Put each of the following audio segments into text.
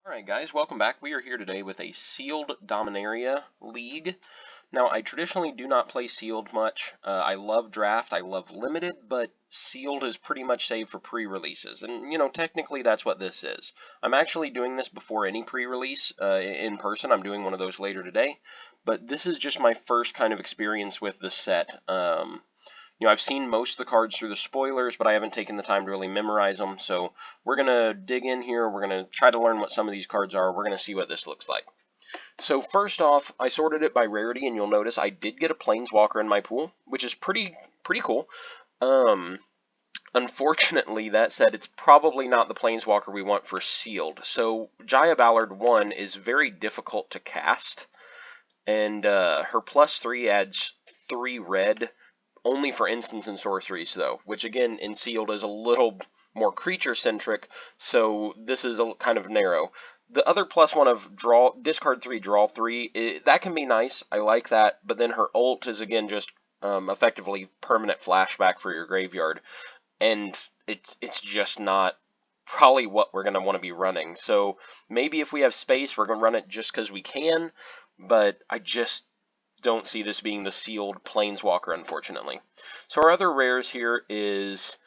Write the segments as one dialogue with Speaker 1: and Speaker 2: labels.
Speaker 1: Alright guys, welcome back. We are here today with a sealed Dominaria league. Now, I traditionally do not play sealed much. I love draft, I love limited, but sealed is pretty much saved for pre-releases. And, technically that's what this is. I'm actually doing this before any pre-release in person. I'm doing one of those later today. But this is just my first kind of experience with the set. I've seen most of the cards through the spoilers, but I haven't taken the time to really memorize them. So we're going to dig in here. We're going to try to learn what some of these cards are. We're going to see what this looks like. So first off, I sorted it by rarity, and you'll notice I did get a Planeswalker in my pool, which is pretty cool. Unfortunately, that said, it's probably not the Planeswalker we want for sealed. So Jaya Ballard 1 is very difficult to cast, and her +3 adds 3 red, only for instants and sorceries, though, which again in sealed is a little more creature-centric, so this is a kind of narrow. The other +1 of discard 3, draw 3, that can be nice. I like that, but then her ult is again just effectively permanent flashback for your graveyard, and it's just not probably what we're going to want to be running. So maybe if we have space, we're going to run it just because we can, but I just don't see this being the sealed Planeswalker, unfortunately. So our other rares here is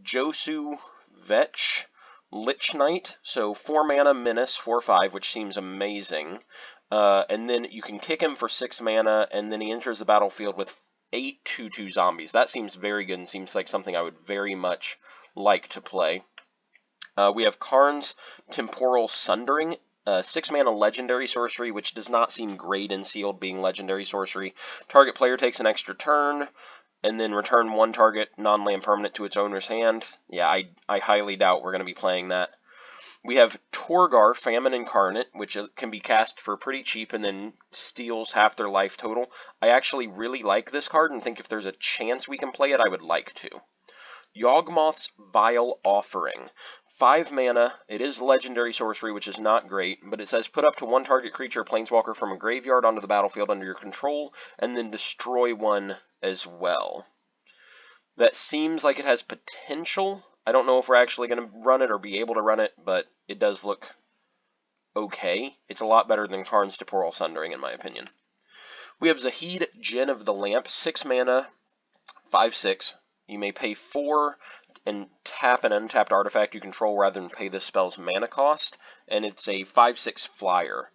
Speaker 1: Josu Vetch, Lich Knight, so 4 mana Menace, 4/5, which seems amazing. And then you can kick him for 6 mana, and then he enters the battlefield with 8 2/2 zombies. That seems very good and seems like something I would very much like to play. We have Karn's Temporal Sundering, 6 mana legendary sorcery, which does not seem great in sealed being legendary sorcery. Target player takes an extra turn, and then return 1 target non-land permanent to its owner's hand. Yeah, I highly doubt we're going to be playing that. We have Torgar, Famine Incarnate, which can be cast for pretty cheap and then steals half their life total. I actually really like this card and think if there's a chance we can play it, I would like to. Yawgmoth's Vile Offering. 5 mana, it is legendary sorcery, which is not great, but it says put up to 1 target creature or planeswalker from a graveyard onto the battlefield under your control, and then destroy 1 as well. That seems like it has potential. I don't know if we're actually going to run it or be able to run it, but it does look okay. It's a lot better than Karn's Temporal Sundering, in my opinion. We have Zahid, Djinn of the Lamp, 6 mana, 5/6. You may pay 4 and tap an untapped artifact you control rather than pay the spell's mana cost, and it's a 5/6 flyer.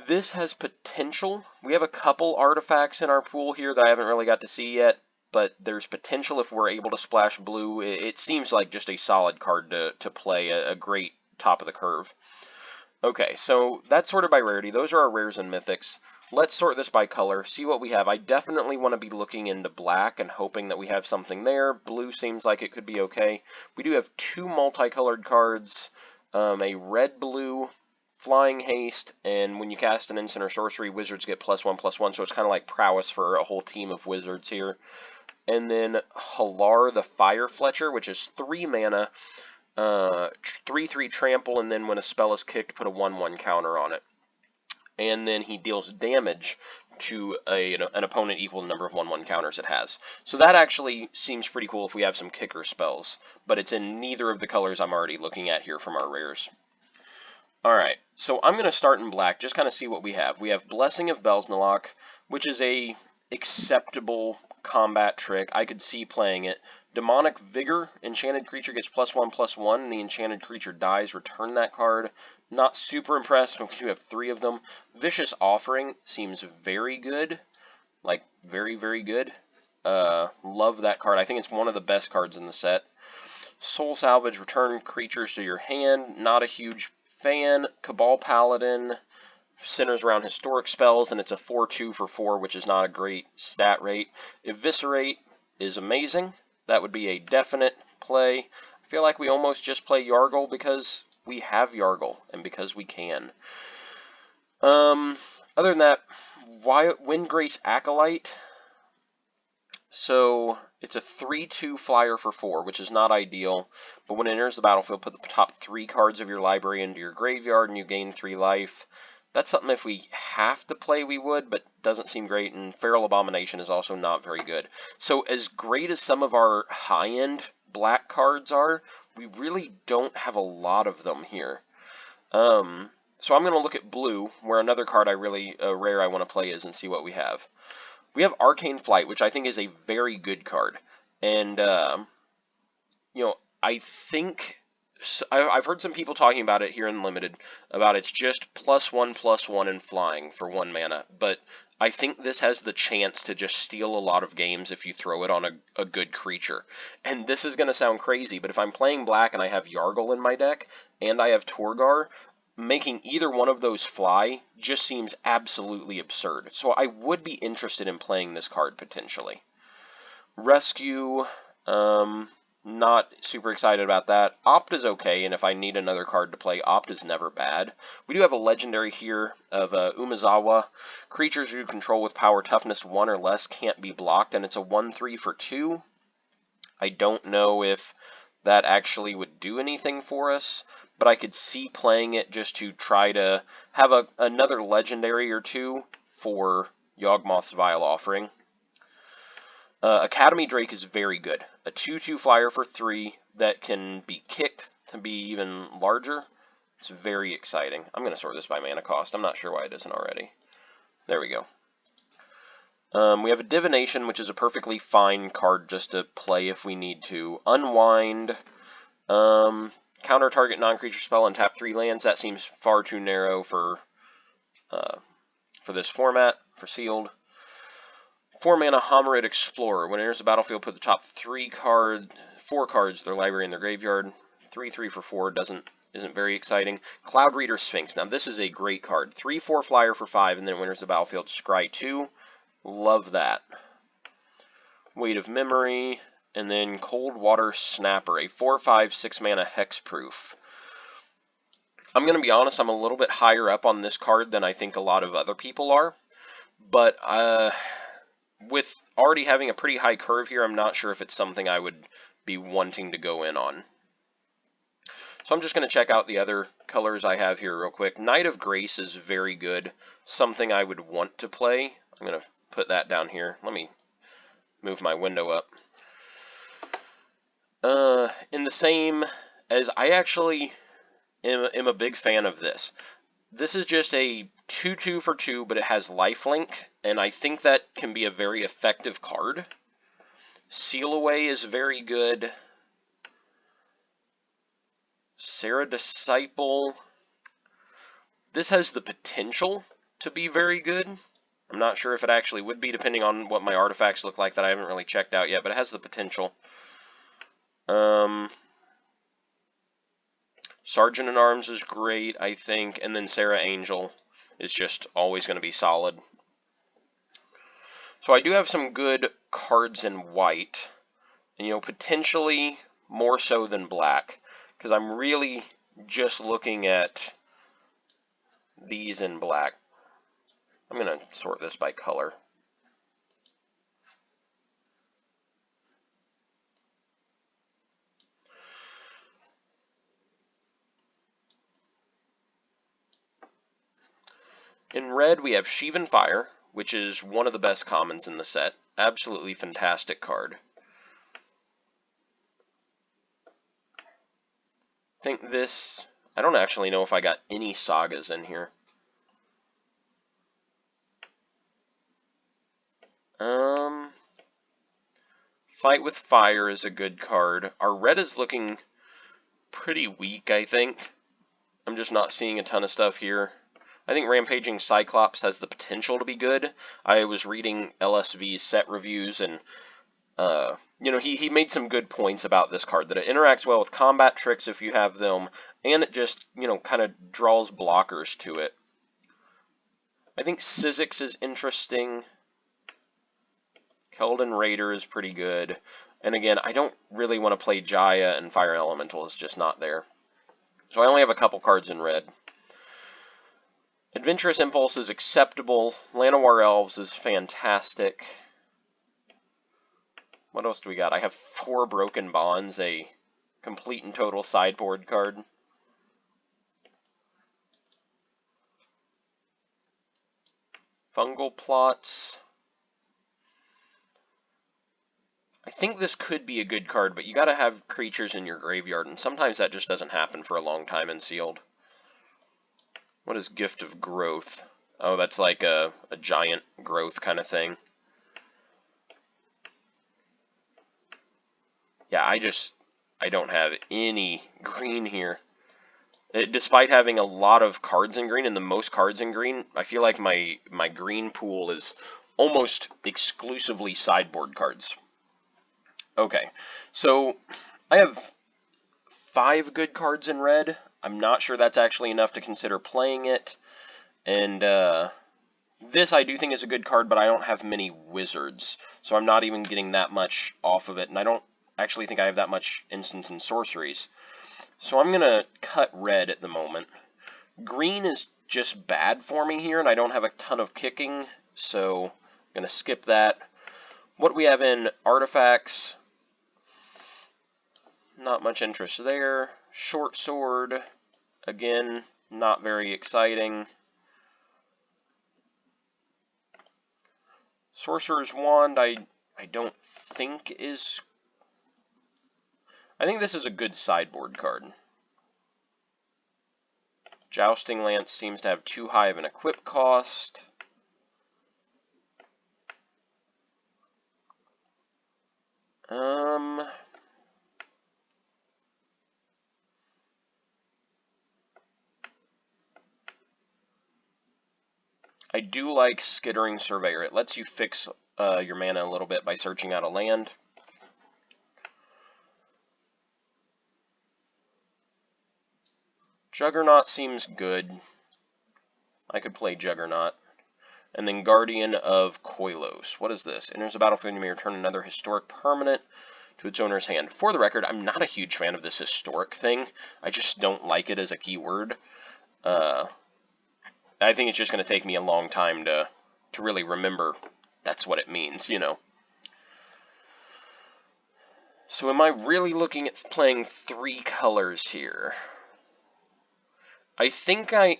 Speaker 1: This has potential. We have a couple artifacts in our pool here that I haven't really got to see yet, but there's potential if we're able to splash blue. It seems like just a solid card to play, a great top of the curve. Okay, so that's sorted by rarity. Those are our rares and mythics. Let's sort this by color, see what we have. I definitely want to be looking into black and hoping that we have something there. Blue seems like it could be okay. We do have 2 multicolored cards, a red-blue, Flying Haste, and when you cast an instant or sorcery, wizards get +1/+1, so it's kind of like prowess for a whole team of wizards here. And then Halar the Fire Fletcher, which is 3 mana, 3/3 trample, and then when a spell is kicked, put a 1/1 counter on it. And then he deals damage to an opponent equal to the number of 1/1 counters it has. So that actually seems pretty cool if we have some kicker spells, but it's in neither of the colors I'm already looking at here from our rares. Alright, so I'm going to start in black, just kind of see what we have. We have Blessing of Belznalok, which is a acceptable combat trick. I could see playing it. Demonic Vigor, enchanted creature gets +1/+1, and the enchanted creature dies, return that card. Not super impressed because we have 3 of them. Vicious Offering seems very good. Like, very, very good. Love that card. I think it's one of the best cards in the set. Soul Salvage, return creatures to your hand. Not a huge fan. Cabal Paladin centers around historic spells, and it's a 4/2 for 4, which is not a great stat rate. Eviscerate is amazing. That would be a definite play. I feel like we almost just play Yargle because we have Yargle, and because we can. Other than that, Windgrace Acolyte. So it's a 3/2 flyer for 4, which is not ideal, but when it enters the battlefield, put the top 3 cards of your library into your graveyard, and you gain 3 life. That's something if we have to play we would, but doesn't seem great, and Feral Abomination is also not very good. So as great as some of our high-end black cards are, we really don't have a lot of them here. So I'm going to look at blue, where another card I really rare I want to play is, and see what we have. We have Arcane Flight, which I think is a very good card, and you know, I think I've heard some people talking about it here in Limited, about it's just +1/+1 and flying for 1 mana, but I think this has the chance to just steal a lot of games if you throw it on a good creature. And this is going to sound crazy, but if I'm playing black and I have Yargle in my deck, and I have Torgar, making either one of those fly just seems absolutely absurd. So I would be interested in playing this card potentially. Rescue, not super excited about that. Opt is okay, and if I need another card to play, Opt is never bad. We do have a legendary here of Umezawa. Creatures you control with power toughness 1 or less can't be blocked, and it's a 1/3 for 2. I don't know if that actually would do anything for us, but I could see playing it just to try to have another legendary or two for Yawgmoth's Vile Offering. Academy Drake is very good. A 2/2 flyer for 3 that can be kicked to be even larger. It's very exciting. I'm going to sort this by mana cost. I'm not sure why it isn't already. There we go. We have a Divination, which is a perfectly fine card just to play if we need to. Unwind. Counter target non-creature spell and tap 3 lands. That seems far too narrow for this format, for sealed. 4 mana Homerid Explorer. When it enters the battlefield, put the top 4 cards, their library in their graveyard. 3/3 for 4 isn't very exciting. Cloud Reader Sphinx. Now this is a great card. 3/4 flyer for 5, and then when it enters the battlefield, scry 2. Love that. Weight of Memory, and then Cold Water Snapper, a 4/5 6 mana hexproof. I'm going to be honest, I'm a little bit higher up on this card than I think a lot of other people are, but with already having a pretty high curve here, I'm not sure if it's something I would be wanting to go in on. So I'm just going to check out the other colors I have here real quick. Knight of Grace is very good, something I would want to play. I'm going to put that down here. Let me move my window up. In the same as, I actually am a big fan of this. This is just a 2/2 for 2, but it has lifelink, and I think that can be a very effective card. Seal Away is very good. Sarah Disciple. This has the potential to be very good. I'm not sure if it actually would be, depending on what my artifacts look like that I haven't really checked out yet, but it has the potential. Sergeant-at-Arms is great, I think, and then Sarah Angel is just always going to be solid. So I do have some good cards in white, and potentially more so than black, because I'm really just looking at these in black. I'm going to sort this by color. In red, we have Sheevan Fire, which is one of the best commons in the set. Absolutely fantastic card. I think this... I don't actually know if I got any sagas in here. Fight with Fire is a good card. Our red is looking pretty weak, I think. I'm just not seeing a ton of stuff here. I think Rampaging Cyclops has the potential to be good. I was reading LSV's set reviews, and he made some good points about this card, that it interacts well with combat tricks if you have them, and it just, kind of draws blockers to it. I think Sizzix is interesting. Keldon Raider is pretty good. And again, I don't really want to play Jaya, and Fire Elemental is just not there. So I only have a couple cards in red. Adventurous Impulse is acceptable. Llanowar Elves is fantastic. What else do we got? I have 4 Broken Bonds, a complete and total sideboard card. Fungal Plots. I think this could be a good card, but you gotta have creatures in your graveyard, and sometimes that just doesn't happen for a long time in Sealed. What is Gift of Growth? Oh, that's like a giant growth kind of thing. Yeah, I don't have any green here. Despite having a lot of cards in green and the most cards in green, I feel like my green pool is almost exclusively sideboard cards. Okay, so I have 5 good cards in red. I'm not sure that's actually enough to consider playing it. And this I do think is a good card, but I don't have many wizards, so I'm not even getting that much off of it, and I don't actually think I have that much instants and sorceries. So I'm going to cut red at the moment. Green is just bad for me here, and I don't have a ton of kicking, so I'm going to skip that. What we have in artifacts, not much interest there. Short sword, again, not very exciting. Sorcerer's Wand, I don't think is... I think this is a good sideboard card. Jousting Lance seems to have too high of an equip cost. I do like Skittering Surveyor. It lets you fix your mana a little bit by searching out a land. Juggernaut seems good. I could play Juggernaut. And then Guardian of Koilos. What is this? Enters the battlefield, you may return another historic permanent to its owner's hand. For the record, I'm not a huge fan of this historic thing. I just don't like it as a keyword. I think it's just going to take me a long time to really remember that's what it means, you know. So am I really looking at playing 3 colors here? I think I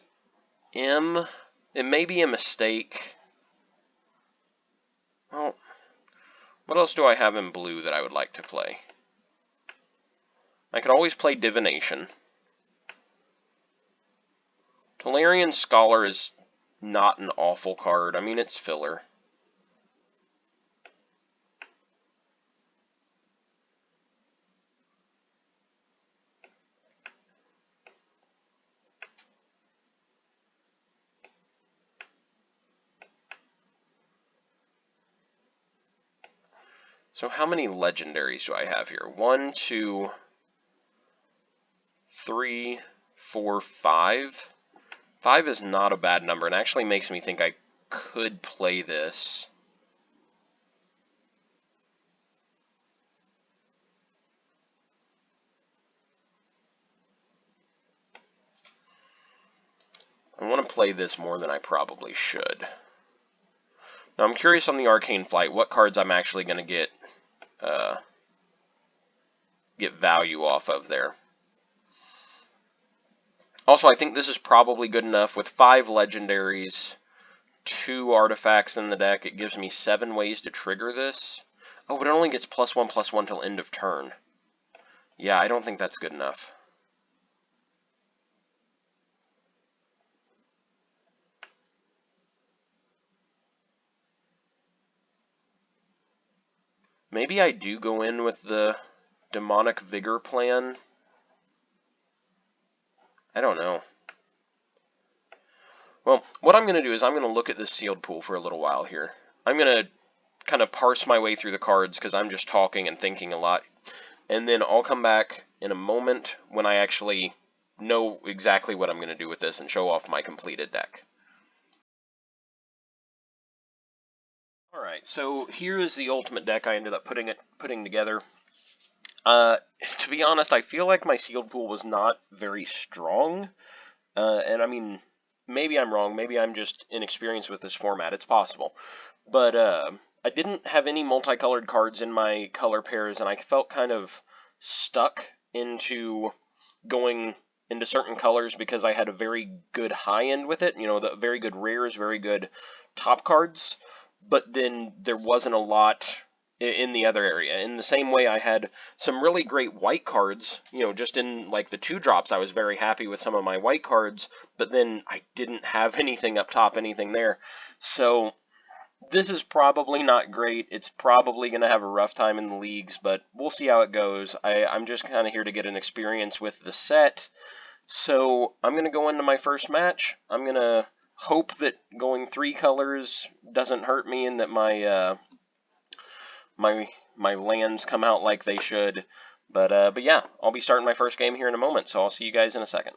Speaker 1: am. It may be a mistake. Well, what else do I have in blue that I would like to play? I could always play Divination. Tolarian Scholar is not an awful card. I mean, it's filler. So how many legendaries do I have here? 1, 2, 3, 4, 5. 5 is not a bad number, and actually makes me think I could play this. I want to play this more than I probably should. Now I'm curious on the Arcane Flight, what cards I'm actually going to get value off of there. Also, I think this is probably good enough. With 5 legendaries, 2 artifacts in the deck, it gives me 7 ways to trigger this. Oh, but it only gets +1/+1 till end of turn. Yeah, I don't think that's good enough. Maybe I do go in with the Demonic Vigor plan. I don't know. Well, what I'm going to do is I'm going to look at this sealed pool for a little while here. I'm going to kind of parse my way through the cards because I'm just talking and thinking a lot. And then I'll come back in a moment when I actually know exactly what I'm going to do with this and show off my completed deck. Alright, so here is the ultimate deck I ended up putting together. To be honest, I feel like my sealed pool was not very strong. And I mean, maybe I'm wrong. Maybe I'm just inexperienced with this format. It's possible. But I didn't have any multicolored cards in my color pairs, and I felt kind of stuck into going into certain colors because I had a very good high end with it. You know, the very good rares, very good top cards. But then there wasn't a lot in the other area. In the same way, I had some really great white cards, just in like the 2-drops. I was very happy with some of my white cards, but then I didn't have anything up top, anything there. So this is probably not great. It's probably going to have a rough time in the leagues, but we'll see how it goes. I'm just kind of here to get an experience with the set. So I'm going to go into my first match. I'm going to hope that going 3 colors doesn't hurt me and that my lands come out like they should. But yeah, I'll be starting my first game here in a moment, so I'll see you guys in a second.